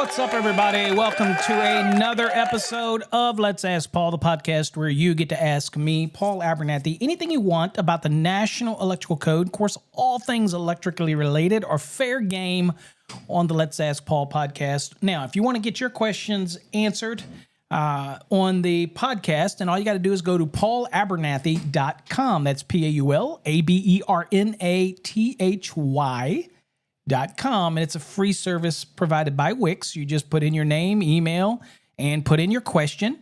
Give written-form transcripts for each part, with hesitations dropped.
What's up, everybody? Welcome to another episode of Let's Ask Paul, the podcast where you get to ask me, Paul Abernathy, anything you want about the National Electrical Code. Of course, all things electrically related are fair game on the Let's Ask Paul podcast. Now, if you want to get your questions answered on the podcast, then all you got to do is go to paulabernathy.com. That's PaulAbernathy.com. And it's a free service provided by Wix. You just put in your name, email, and put in your question.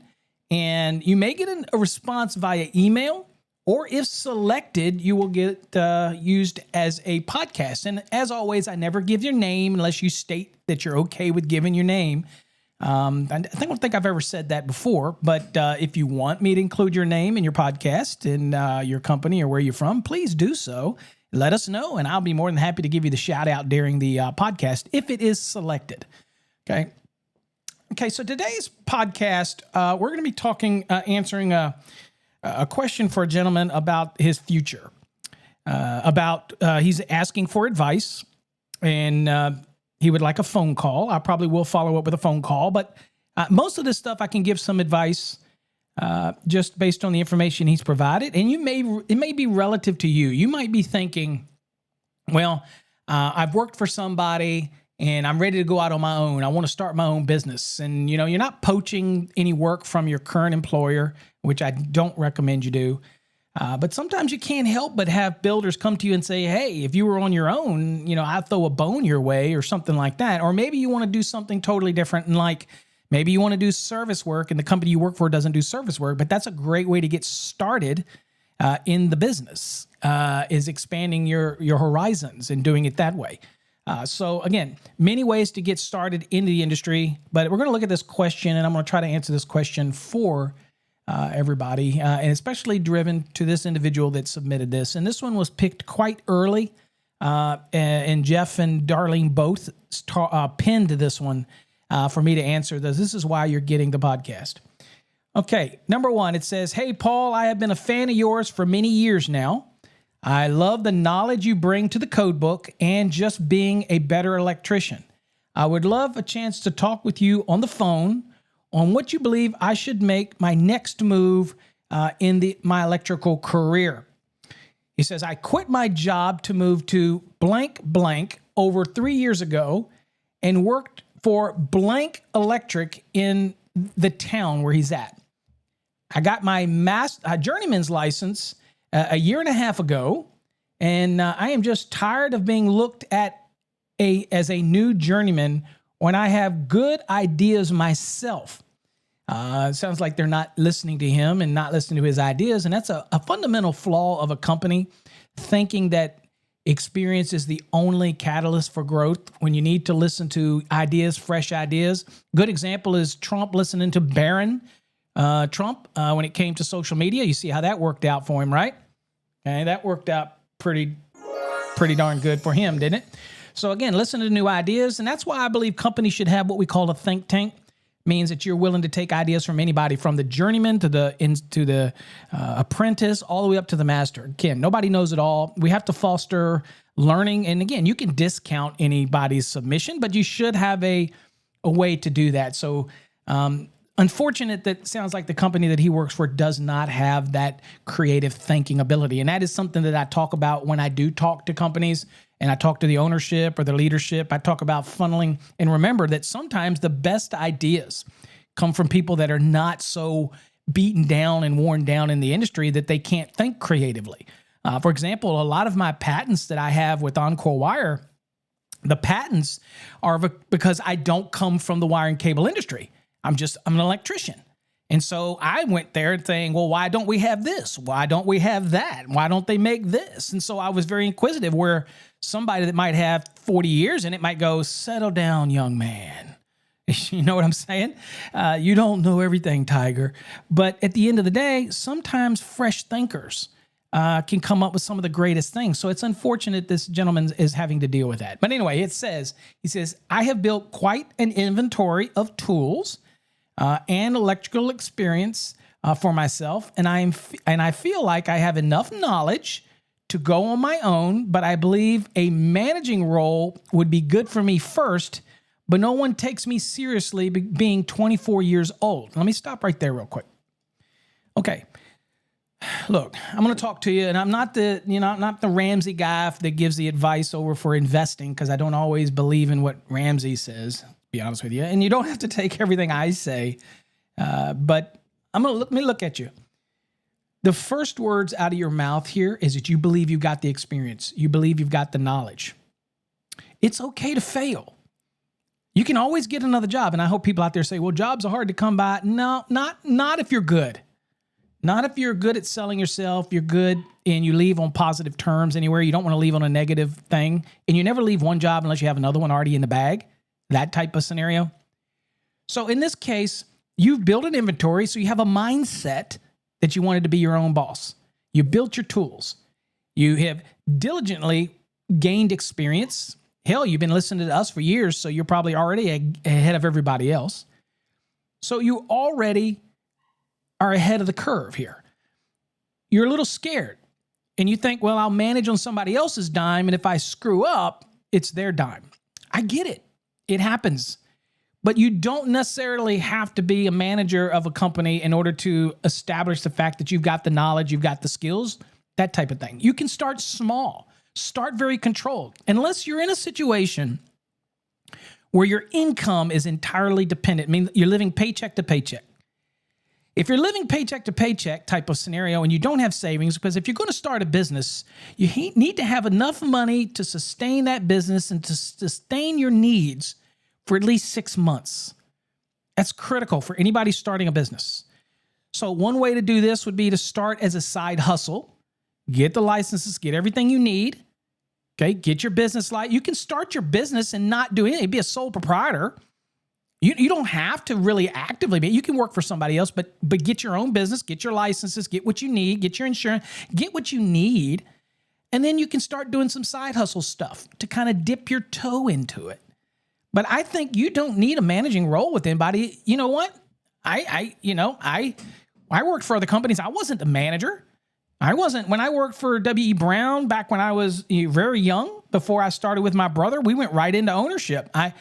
And you may get a response via email, or if selected, you will get used as a podcast. And as always, I never give your name unless you state that you're okay with giving your name. I don't think I've ever said that before, but if you want me to include your name in your podcast and your company or where you're from, please do so. Let us know, and I'll be more than happy to give you the shout out during the podcast if it is selected. Okay, so today's podcast, we're going to be answering a question for a gentleman about his future. He's asking for advice, and he would like a phone call. I probably will follow up with a phone call, but most of this stuff I can give some advice just based on the information he's provided. And it may be relative to you. You might be thinking, well, I've worked for somebody and I'm ready to go out on my own. I want to start my own business. And, you're not poaching any work from your current employer, which I don't recommend you do. But sometimes you can't help but have builders come to you and say, hey, if you were on your own, I'd throw a bone your way or something like that. Or maybe you want to do something totally different, and maybe you want to do service work and the company you work for doesn't do service work, but that's a great way to get started in the business, is expanding your horizons and doing it that way. So again, many ways to get started into the industry, but we're going to look at this question, and I'm going to try to answer this question for everybody, and especially driven to this individual that submitted this. And this one was picked quite early, and Jeff and Darlene both pinned this one for me to answer this. This is why you're getting the podcast. Okay, number one, it says, hey, Paul, I have been a fan of yours for many years now. I love the knowledge you bring to the code book and just being a better electrician. I would love a chance to talk with you on the phone on what you believe I should make my next move in my electrical career. He says, I quit my job to move to blank blank over 3 years ago and worked for blank electric in the town where he's at. I got my journeyman's license a year and a half ago, and I am just tired of being looked at as a new journeyman when I have good ideas myself. It sounds like they're not listening to him and not listening to his ideas, and that's a fundamental flaw of a company, thinking that experience is the only catalyst for growth when you need to listen to ideas, fresh ideas. Good example is Trump listening to Barron Trump when it came to social media. You see how that worked out for him, right? Okay, that worked out pretty darn good for him, didn't it? So again, listen to new ideas, and that's why I believe companies should have what we call a think tank. Means that you're willing to take ideas from anybody, from the journeyman to the apprentice, all the way up to the master. Again, nobody knows it all. We have to foster learning. And again, you can discount anybody's submission, but you should have a way to do that. So unfortunate that sounds like the company that he works for does not have that creative thinking ability. And that is something that I talk about when I do talk to companies and I talk to the ownership or the leadership. I talk about funneling. And remember that sometimes the best ideas come from people that are not so beaten down and worn down in the industry that they can't think creatively. For example, a lot of my patents that I have with Encore Wire, the patents are because I don't come from the wire and cable industry. I'm an electrician. And so I went there and saying, well, why don't we have this? Why don't we have that? Why don't they make this? And so I was very inquisitive, where somebody that might have 40 years in it might go, settle down, young man. You know what I'm saying? You don't know everything, Tiger. But at the end of the day, sometimes fresh thinkers can come up with some of the greatest things. So it's unfortunate this gentleman is having to deal with that. But anyway, he says, I have built quite an inventory of tools and electrical experience for myself, and I feel like I have enough knowledge to go on my own, but I believe a managing role would be good for me first but no one takes me seriously being 24 years old. Let me stop right there real quick. Okay. Look, I'm going to talk to you, and I'm not the Ramsey guy that gives the advice over for investing, because I don't always believe in what Ramsey says, to be honest with you. And you don't have to take everything I say, but let me look at you. The first words out of your mouth here is that you believe you've got the experience. You believe you've got the knowledge. It's okay to fail. You can always get another job. And I hope people out there say, well, jobs are hard to come by. No, not if you're good. Not if you're good at selling yourself, you're good and you leave on positive terms anywhere. You don't want to leave on a negative thing. And you never leave one job unless you have another one already in the bag. That type of scenario. So in this case, you've built an inventory, so you have a mindset that you wanted to be your own boss. You built your tools. You have diligently gained experience. Hell, you've been listening to us for years, so you're probably already ahead of everybody else. So you already are ahead of the curve here. You're a little scared, and you think, well, I'll manage on somebody else's dime, and if I screw up, it's their dime. I get it. It happens. But you don't necessarily have to be a manager of a company in order to establish the fact that you've got the knowledge, you've got the skills, that type of thing. You can start small, start very controlled, unless you're in a situation where your income is entirely dependent. I mean, you're living paycheck to paycheck. If you're living paycheck to paycheck type of scenario and you don't have savings, because if you're going to start a business, you need to have enough money to sustain that business and to sustain your needs for at least 6 months. That's critical for anybody starting a business. So one way to do this would be to start as a side hustle, get the licenses, get everything you need. Okay, get your business license. You can start your business and not do anything. Be a sole proprietor. You don't have to really actively be. You can work for somebody else, but get your own business, get your licenses, get what you need, get your insurance, get what you need, and then you can start doing some side hustle stuff to kind of dip your toe into it. But I think you don't need a managing role with anybody. You know what? I worked for other companies. I wasn't the manager. I wasn't. When I worked for W.E. Brown back when I was very young, before I started with my brother, we went right into ownership. I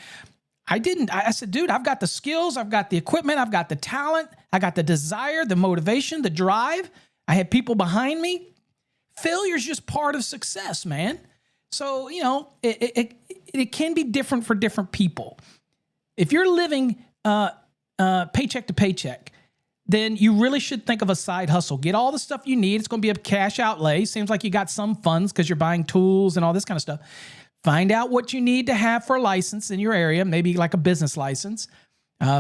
said, dude, I've got the skills, I've got the equipment, I've got the talent, I got the desire, the motivation, the drive. I had people behind me. Failure's just part of success, man. So, it can be different for different people. If you're living paycheck to paycheck, then you really should think of a side hustle. Get all the stuff you need. It's going to be a cash outlay. Seems like you got some funds because you're buying tools and all this kind of stuff. Find out what you need to have for a license in your area, maybe like a business license.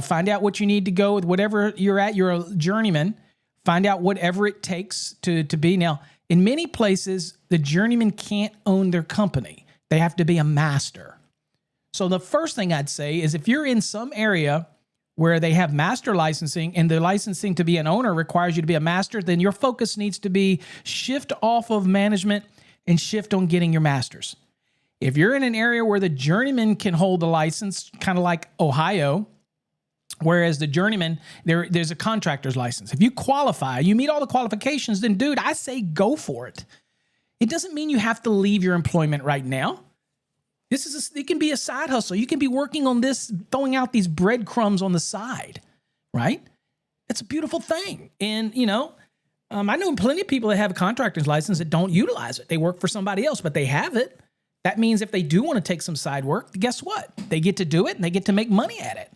Find out what you need to go with whatever you're at. You're a journeyman. Find out whatever it takes to be. Now, in many places, the journeyman can't own their company. They have to be a master. So the first thing I'd say is if you're in some area where they have master licensing and the licensing to be an owner requires you to be a master, then your focus needs to be shift off of management and shift on getting your masters. If you're in an area where the journeyman can hold the license, kind of like Ohio, whereas the journeyman, there's a contractor's license. If you qualify, you meet all the qualifications, then dude, I say go for it. It doesn't mean you have to leave your employment right now. It can be a side hustle. You can be working on this, throwing out these breadcrumbs on the side, right? It's a beautiful thing. And, I know plenty of people that have a contractor's license that don't utilize it. They work for somebody else, but they have it. That means if they do want to take some side work, guess what? They get to do it and they get to make money at it.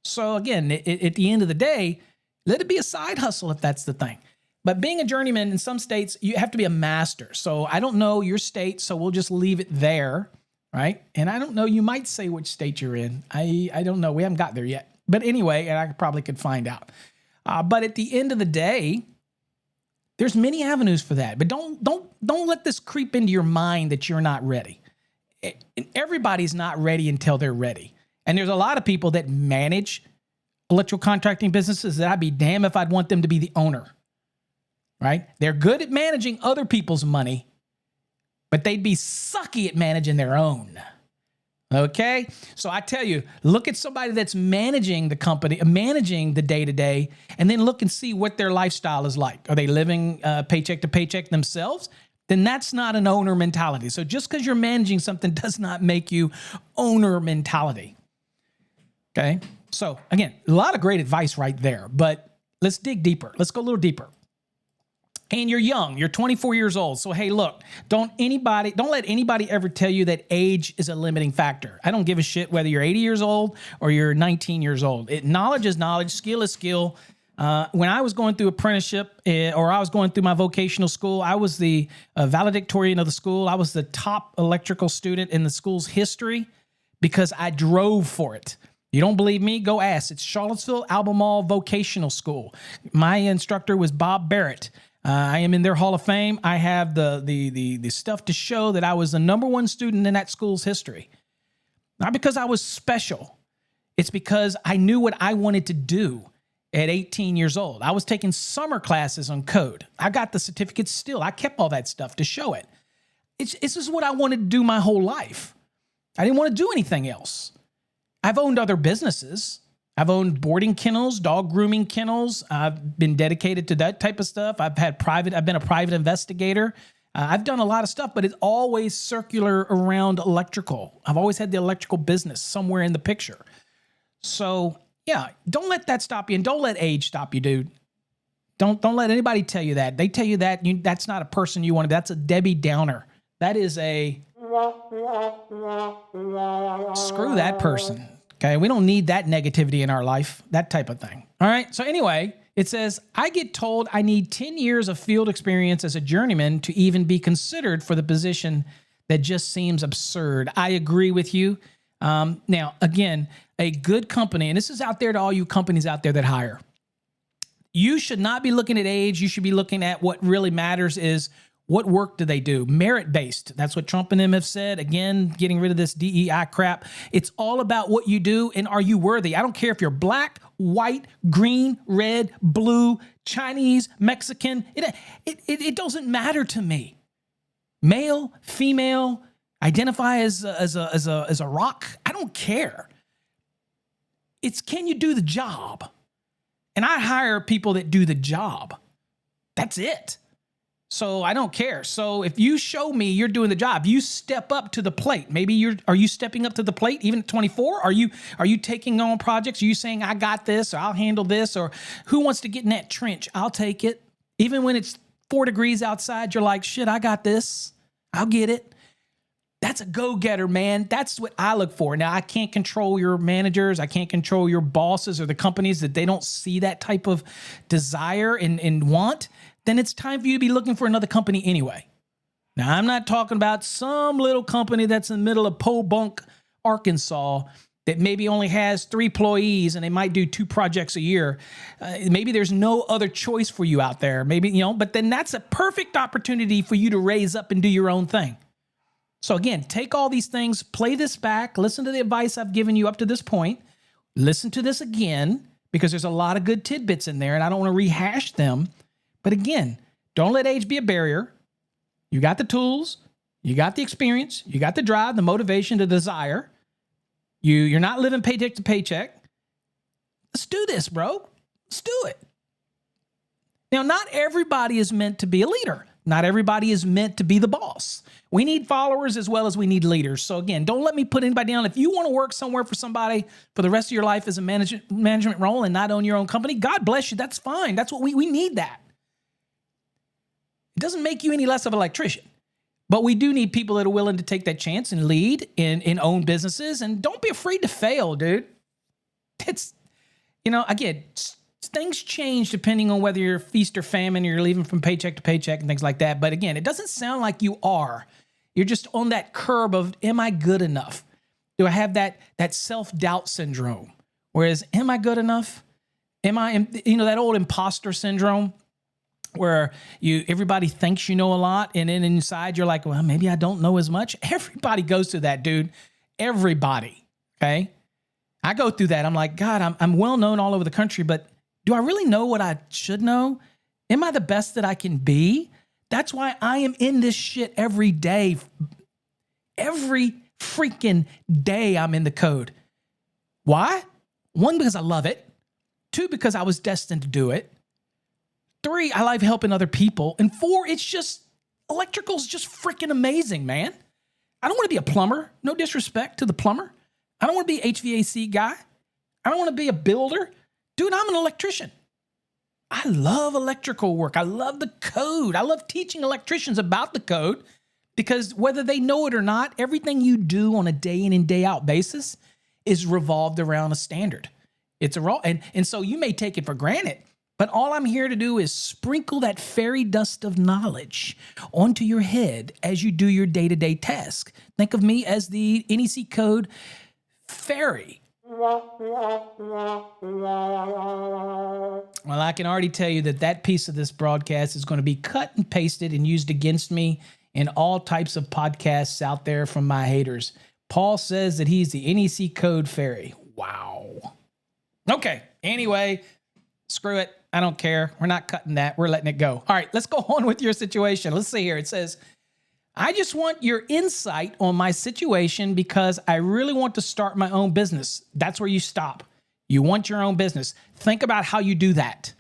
So again, at the end of the day, let it be a side hustle if that's the thing. But being a journeyman in some states, you have to be a master. So I don't know your state, so we'll just leave it there, right? And I don't know, you might say which state you're in. I don't know. We haven't got there yet. But anyway, and I probably could find out. But at the end of the day, there's many avenues for that. But don't let this creep into your mind that you're not ready. Everybody's not ready until they're ready. And there's a lot of people that manage electrical contracting businesses that I'd be damned if I'd want them to be the owner, right? They're good at managing other people's money, but they'd be sucky at managing their own. Okay? So I tell you, look at somebody that's managing the company, managing the day-to-day, and then look and see what their lifestyle is like. Are they living paycheck to paycheck themselves? Then that's not an owner mentality. So just because you're managing something does not make you owner mentality. Okay. So again, a lot of great advice right there, but let's dig deeper. Let's go a little deeper. And you're young, you're 24 years old. So, hey, look, don't let anybody ever tell you that age is a limiting factor. I don't give a shit whether you're 80 years old or you're 19 years old. Knowledge is knowledge, skill is skill. When I was going through apprenticeship or I was going through my vocational school, I was the valedictorian of the school. I was the top electrical student in the school's history because I drove for it. You don't believe me? Go ask. It's Charlottesville Albemarle Vocational School. My instructor was Bob Barrett. I am in their Hall of Fame. I have the stuff to show that I was the number one student in that school's history. Not because I was special. It's because I knew what I wanted to do at 18 years old. I was taking summer classes on code. I got the certificates still. I kept all that stuff to show it. This is what I wanted to do my whole life. I didn't want to do anything else. I've owned other businesses. I've owned boarding kennels, dog grooming kennels. I've been dedicated to that type of stuff. I've been a private investigator. I've done a lot of stuff, but it's always circular around electrical. I've always had the electrical business somewhere in the picture. So yeah, don't let that stop you, and don't let age stop you, dude. Don't let anybody tell you that. They tell you that that's not a person you want to be. That's a Debbie Downer. That is a screw that person. Okay, we don't need that negativity in our life, that type of thing. All right, so anyway, it says, I get told I need 10 years of field experience as a journeyman to even be considered for the position. That just seems absurd. I agree with you. Now, again, a good company, and this is out there to all you companies out there that hire. You should not be looking at age. You should be looking at what really matters is what work do they do? Merit-based. That's what Trump and them have said. Again, getting rid of this DEI crap. It's all about what you do and are you worthy? I don't care if you're black, white, green, red, blue, Chinese, Mexican. It doesn't matter to me. Male, female, identify as a rock. I don't care. It's can you do the job? And I hire people that do the job. That's it. So I don't care. So if you show me you're doing the job, you step up to the plate. Maybe are you stepping up to the plate even at 24? Are you taking on projects? Are you saying I got this or I'll handle this, or who wants to get in that trench? I'll take it. Even when it's 4 degrees outside, you're like, shit, I got this. I'll get it. That's a go-getter, man. That's what I look for. Now, I can't control your managers. I can't control your bosses or the companies that they don't see that type of desire and want. Then it's time for you to be looking for another company anyway. Now, I'm not talking about some little company that's in the middle of Podunk, Arkansas, that maybe only has 3 employees and they might do 2 projects a year. Maybe there's no other choice for you out there. Maybe, but then that's a perfect opportunity for you to raise up and do your own thing. So again, take all these things, play this back, listen to the advice I've given you up to this point, listen to this again, because there's a lot of good tidbits in there and I don't want to rehash them. But again, don't let age be a barrier. You got the tools, you got the experience, you got the drive, the motivation, the desire. You're not living paycheck to paycheck. Let's do this, bro. Let's do it. Now, not everybody is meant to be a leader. Not everybody is meant to be the boss. We need followers as well as we need leaders. So again, don't let me put anybody down. If you want to work somewhere for somebody for the rest of your life as a management role and not own your own company, God bless you. That's fine. That's what we need that. It doesn't make you any less of an electrician. But we do need people that are willing to take that chance and lead and own businesses. And don't be afraid to fail, dude. It's, again, things change depending on whether you're feast or famine, or you're living from paycheck to paycheck and things like that. But again, it doesn't sound like you are. You're just on that curb of, am I good enough? Do I have that self-doubt syndrome? Whereas, am I good enough? Am I, that old imposter syndrome where everybody thinks you know a lot, and then inside you're like, well, maybe I don't know as much. Everybody goes through that, dude. Everybody, okay? I go through that. I'm like, God, I'm well known all over the country, but do I really know what I should know? Am I the best that I can be? That's why I am in this shit every day. Every freaking day I'm in the code. Why? 1, because I love it. 2, because I was destined to do it. 3, I like helping other people. And 4, it's just, electrical's just freaking amazing, man. I don't want to be a plumber. No disrespect to the plumber. I don't want to be an HVAC guy. I don't want to be a builder. Dude, I'm an electrician. I love electrical work. I love the code. I love teaching electricians about the code because whether they know it or not, everything you do on a day in and day out basis is revolved around a standard. It's a raw, and so you may take it for granted, but all I'm here to do is sprinkle that fairy dust of knowledge onto your head as you do your day-to-day task. Think of me as the NEC code fairy. Well, I can already tell you that piece of this broadcast is going to be cut and pasted and used against me in all types of podcasts out there from my haters. Paul says that he's the NEC code fairy. Wow. Okay. Anyway, screw it. I don't care. We're not cutting that. We're letting it go. All right, let's go on with your situation. Let's see here. It says, I just want your insight on my situation because I really want to start my own business. That's where you stop. You want your own business. Think about how you do that.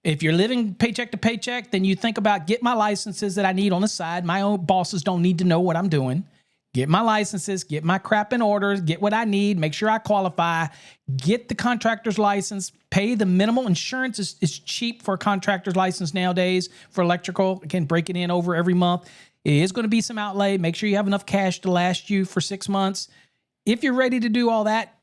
If you're living paycheck to paycheck, then you think about get my licenses that I need on the side. My own bosses don't need to know what I'm doing. Get my licenses, get my crap in order, get what I need, make sure I qualify, get the contractor's license, pay the minimal insurance is cheap for a contractor's license nowadays for electrical. Again, break it in over every month. It is going to be some outlay. Make sure you have enough cash to last you for 6 months. If you're ready to do all that,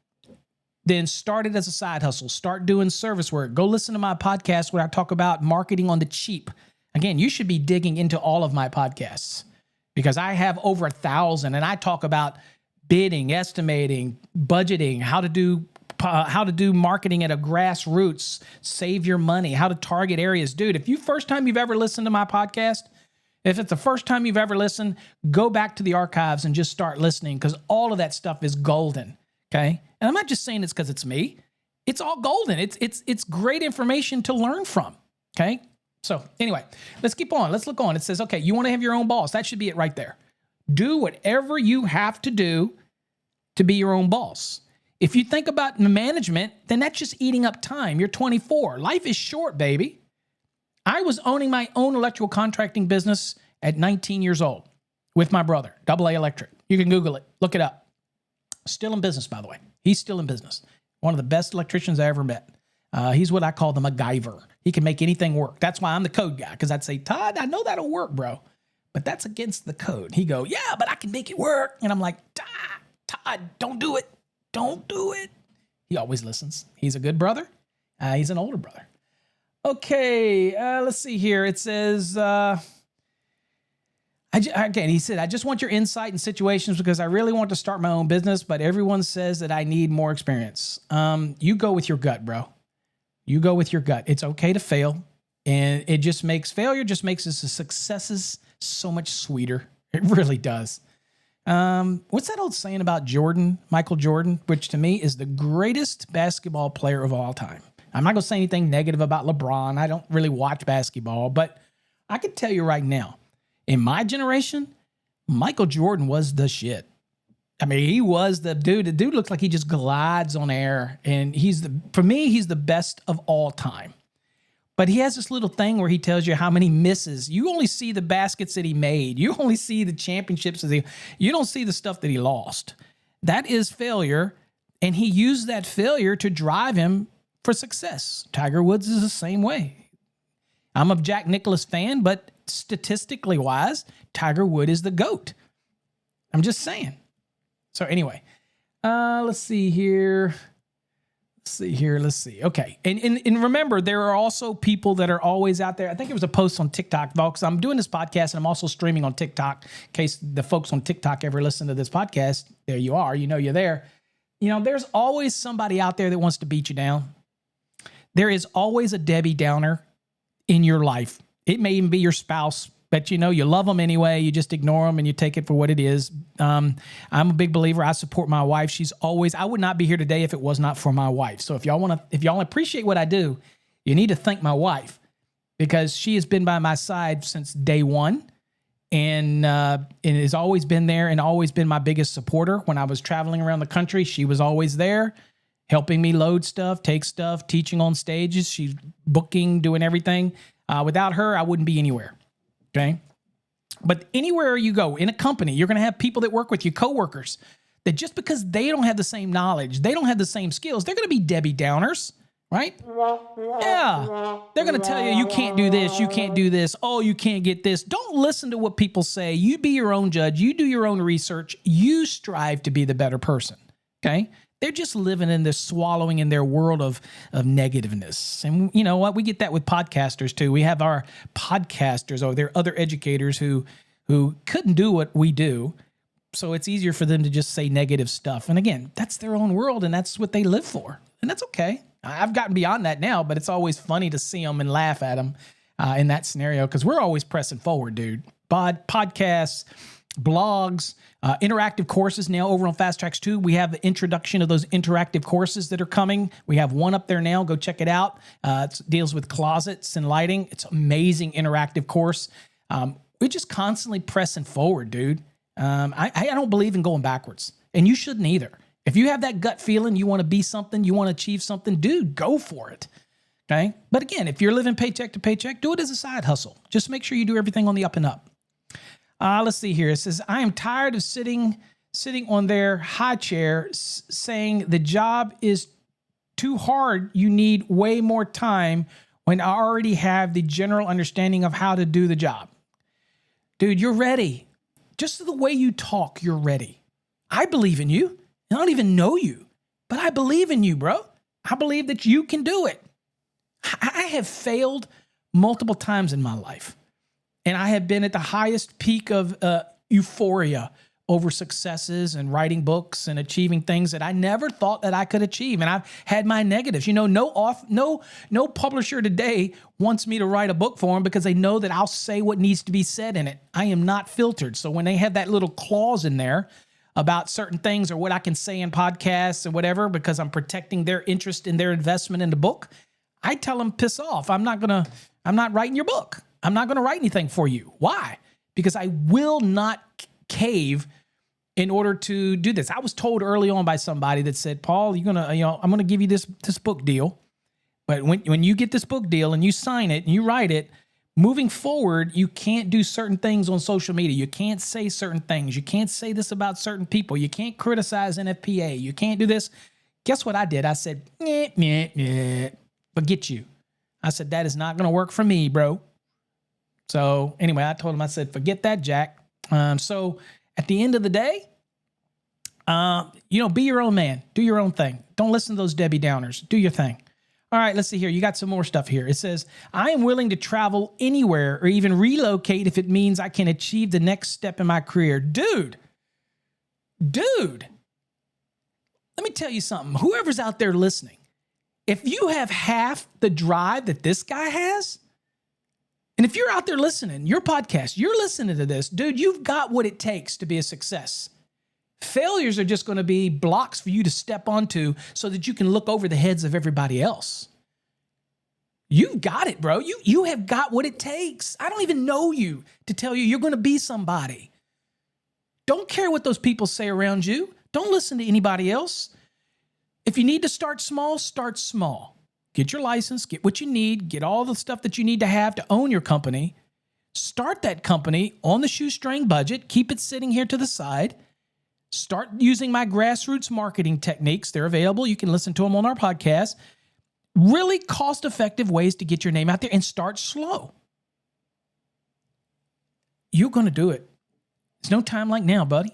then start it as a side hustle. Start doing service work. Go listen to my podcast where I talk about marketing on the cheap. Again, you should be digging into all of my podcasts, because I have over 1,000 and I talk about bidding, estimating, budgeting, how to do marketing at a grassroots, save your money, how to target areas. Dude, if first time you've ever listened to my podcast, if it's the first time you've ever listened, go back to the archives and just start listening because all of that stuff is golden, okay? And I'm not just saying it's because it's me. It's all golden. It's great information to learn from, okay? So anyway, let's keep on. Let's look on. It says, okay, you want to have your own boss. That should be it right there. Do whatever you have to do to be your own boss. If you think about management, then that's just eating up time. You're 24. Life is short, baby. I was owning my own electrical contracting business at 19 years old with my brother, AA Electric. You can Google it. Look it up. Still in business, by the way. He's still in business. One of the best electricians I ever met. He's what I call the MacGyver. He can make anything work. That's why I'm the code guy, because I'd say, Todd, I know that'll work, bro, but that's against the code. He go, yeah, but I can make it work. And I'm like, Todd, don't do it. Don't do it. He always listens. He's a good brother. He's an older brother. Okay, let's see here. It says, again, he said, I just want your insight in situations because I really want to start my own business, but everyone says that I need more experience. You go with your gut, bro. You go with your gut. It's okay to fail. And failure just makes the successes so much sweeter. It really does. What's that old saying about Jordan, Michael Jordan, which to me is the greatest basketball player of all time. I'm not going to say anything negative about LeBron. I don't really watch basketball, but I can tell you right now, in my generation, Michael Jordan was the shit. I mean, he was the dude. The dude looks like he just glides on air, and for me, he's the best of all time. But he has this little thing where he tells you how many misses. You only see the baskets that he made. You only see the championships. You don't see the stuff that he lost. That is failure, and he used that failure to drive him for success. Tiger Woods is the same way. I'm a Jack Nicklaus fan, but statistically wise, Tiger Woods is the GOAT. I'm just saying. So anyway, let's see here. Let's see. Okay. And remember, there are also people that are always out there. I think it was a post on TikTok, folks. I'm doing this podcast and I'm also streaming on TikTok in case the folks on TikTok ever listen to this podcast. There you are. You know you're there. You know, there's always somebody out there that wants to beat you down. There is always a Debbie Downer in your life. It may even be your spouse, but you know, you love them anyway. You just ignore them and you take it for what it is. I'm a big believer. I support my wife. I would not be here today if it was not for my wife. So if y'all appreciate what I do, you need to thank my wife because she has been by my side since day one and has always been there and always been my biggest supporter. When I was traveling around the country, she was always there, helping me load stuff, take stuff, teaching on stages. She's booking, doing everything. Without her, I wouldn't be anywhere. Okay. But anywhere you go in a company, you're going to have people that work with you, coworkers. that just because they don't have the same knowledge, they don't have the same skills, they're going to be Debbie Downers, right? Yeah. They're going to tell you can't do this, you can't do this, oh, you can't get this. Don't listen to what people say. You be your own judge. You do your own research. You strive to be the better person, okay? They're just living in this, swallowing in their world of negativeness. And you know what? We get that with podcasters too. We have our podcasters, or there are other educators who couldn't do what we do. So it's easier for them to just say negative stuff. And again, that's their own world and that's what they live for. And that's okay. I've gotten beyond that now, but it's always funny to see them and laugh at them in that scenario, because we're always pressing forward, dude. Podcasts, blogs, interactive courses now over on Fast Tracks 2. We have the introduction of those interactive courses that are coming. We have one up there now. Go check it out. It deals with closets and lighting. It's an amazing interactive course. We're just constantly pressing forward, dude. I don't believe in going backwards, and you shouldn't either. If you have that gut feeling, you want to be something, you want to achieve something, dude, go for it. Okay. But again, if you're living paycheck to paycheck, do it as a side hustle. Just make sure you do everything on the up and up. Let's see here. It says, I am tired of sitting on their high chair saying the job is too hard. You need way more time when I already have the general understanding of how to do the job. Dude, you're ready. Just the way you talk, you're ready. I believe in you. I don't even know you, but I believe in you, bro. I believe that you can do it. I have failed multiple times in my life, and I have been at the highest peak of euphoria over successes and writing books and achieving things that I never thought that I could achieve. And I've had my negatives. You know, no publisher today wants me to write a book for them because they know that I'll say what needs to be said in it. I am not filtered. So when they have that little clause in there about certain things or what I can say in podcasts or whatever, because I'm protecting their interest in their investment in the book, I tell them, piss off. I'm not writing your book. I'm not going to write anything for you. Why? Because I will not cave in order to do this. I was told early on by somebody that said, Paul, I'm going to give you this book deal. But when you get this book deal and you sign it and you write it, moving forward, you can't do certain things on social media. You can't say certain things. You can't say this about certain people. You can't criticize NFPA. You can't do this. Guess what I did? I said, forget you. I said, that is not going to work for me, bro. So anyway, I told him, I said, forget that, Jack. So at the end of the day, be your own man. Do your own thing. Don't listen to those Debbie Downers. Do your thing. All right, let's see here. You got some more stuff here. It says, I am willing to travel anywhere or even relocate if it means I can achieve the next step in my career. Dude, let me tell you something. Whoever's out there listening, if you have half the drive that this guy has, and if you're out there listening, your podcast, you're listening to this, dude, you've got what it takes to be a success. Failures are just going to be blocks for you to step onto so that you can look over the heads of everybody else. You've got it, bro. You have got what it takes. I don't even know you to tell you you're going to be somebody. Don't care what those people say around you. Don't listen to anybody else. If you need to start small, start small. Get your license, get what you need, get all the stuff that you need to have to own your company. Start that company on the shoestring budget. Keep it sitting here to the side. Start using my grassroots marketing techniques. They're available. You can listen to them on our podcast. Really cost-effective ways to get your name out there, and start slow. You're going to do it. There's no time like now, buddy.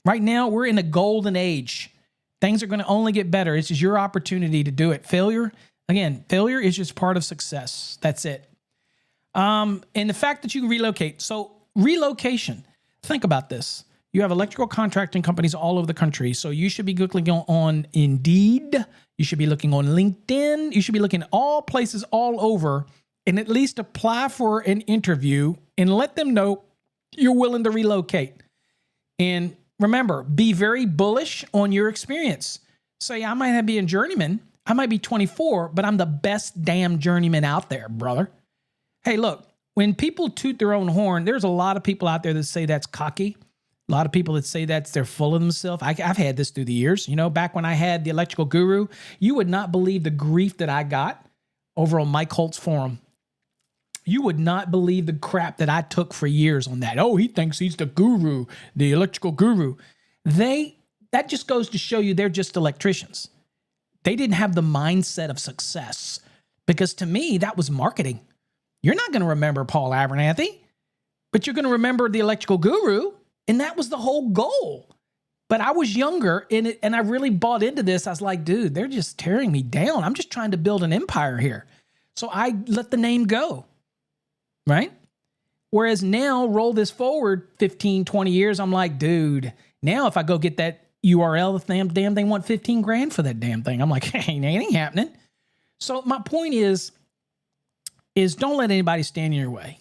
Right now, we're in a golden age. Things are going to only get better. It's just your opportunity to do it. Failure is just part of success. That's it. And the fact that you can relocate. So relocation, think about this. You have electrical contracting companies all over the country. So you should be looking on Indeed. You should be looking on LinkedIn. You should be looking all places all over and at least apply for an interview and let them know you're willing to relocate. And remember, be very bullish on your experience. Say, I might be a journeyman. I might be 24, but I'm the best damn journeyman out there, brother. Hey, look, when people toot their own horn, there's a lot of people out there that say that's cocky. A lot of people that say they're full of themselves. I've had this through the years. Back when I had the Electrical Guru, you would not believe the grief that I got over on Mike Holt's forum. You would not believe the crap that I took for years on that. Oh, he thinks he's the guru, the electrical guru. That that just goes to show you they're just electricians. They didn't have the mindset of success, because to me, that was marketing. You're not going to remember Paul Abernathy, but you're going to remember the electrical guru, and that was the whole goal. But I was younger and I really bought into this. I was like, dude, they're just tearing me down. I'm just trying to build an empire here. So I let the name go, right? Whereas now, roll this forward 15, 20 years, I'm like, dude, now if I go get that URL, the damn thing want 15 grand for that damn thing. I'm like, hey, it ain't happening. So my point is don't let anybody stand in your way,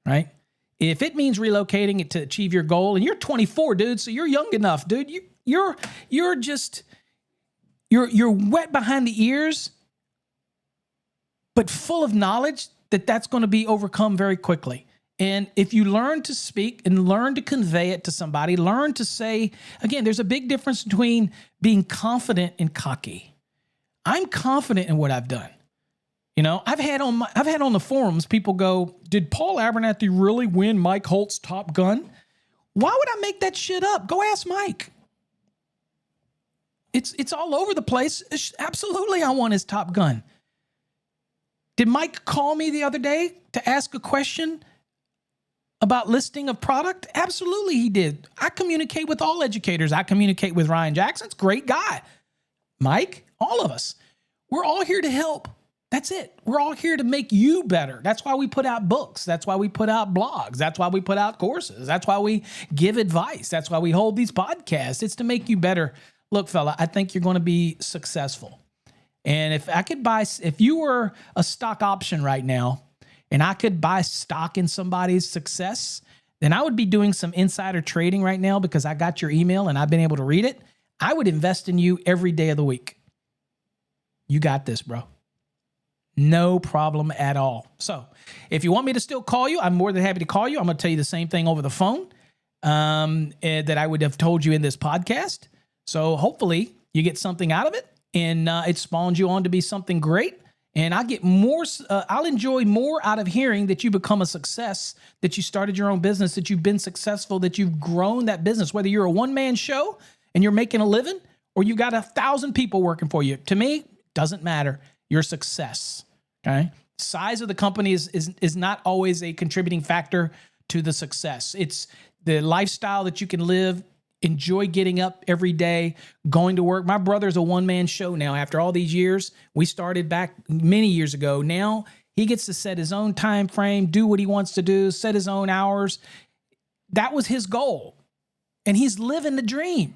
right? If it means relocating it to achieve your goal, and you're 24, dude, so you're young enough, dude. You're wet behind the ears, but full of knowledge that's going to be overcome very quickly. And if you learn to speak and learn to convey it to somebody, learn to say, again, there's a big difference between being confident and cocky. I'm confident in what I've done. You know, I've had on the forums people go, did Paul Abernathy really win Mike Holt's Top Gun? Why would I make that shit up? Go ask Mike. It's all over the place. Absolutely, I won his Top Gun. Did Mike call me the other day to ask a question about listing of product? Absolutely, he did. I communicate with all educators. I communicate with Ryan Jackson's great guy. Mike, all of us. We're all here to help. That's it. We're all here to make you better. That's why we put out books. That's why we put out blogs. That's why we put out courses. That's why we give advice. That's why we hold these podcasts. It's to make you better. Look, fella, I think you're going to be successful. And if you were a stock option right now, and I could buy stock in somebody's success, then I would be doing some insider trading right now because I got your email and I've been able to read it. I would invest in you every day of the week. You got this, bro. No problem at all. So if you want me to still call you, I'm more than happy to call you. I'm going to tell you the same thing over the phone that I would have told you in this podcast. So hopefully you get something out of it and it spawns you on to be something great. And I get more, I'll enjoy more out of hearing that you become a success, that you started your own business, that you've been successful, that you've grown that business, whether you're a one-man show and you're making a living or you got 1,000 people working for you. To me, doesn't matter. Your success, okay? Size of the company is not always a contributing factor to the success. It's the lifestyle that you can live, enjoy getting up every day, going to work. My brother's a one-man show now. After all these years, we started back many years ago. Now he gets to set his own time frame, do what he wants to do, set his own hours. That was his goal, and he's living the dream.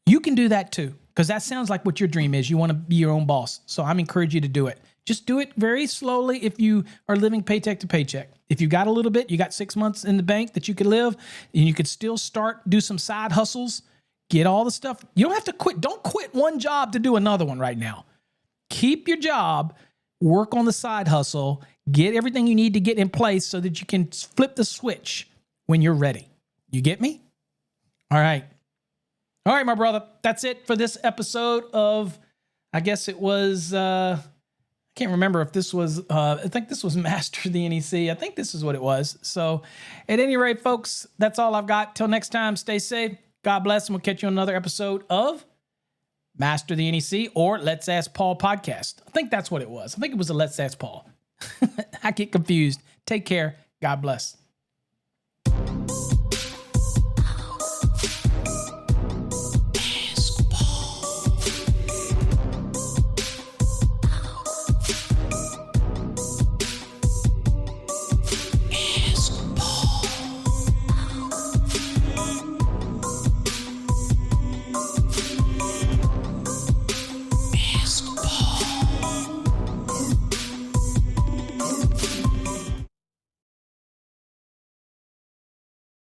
You can do that too, because that sounds like what your dream is. You want to be your own boss. So I'm encouraging you to do it. Just do it very slowly if you are living paycheck to paycheck. If you got a little bit, you got 6 months in the bank that you could live, and you could still do some side hustles, get all the stuff. You don't have to quit. Don't quit one job to do another one right now. Keep your job, work on the side hustle, get everything you need to get in place so that you can flip the switch when you're ready. You get me? All right. All right, my brother. That's it for this episode of, I guess it was, I can't remember if this was, I think this was Master the NEC. I think this is what it was. So at any rate, folks, that's all I've got. Till next time, stay safe. God bless, and we'll catch you on another episode of Master the NEC or Let's Ask Paul podcast. I think that's what it was. I think it was a Let's Ask Paul. I get confused. Take care. God bless.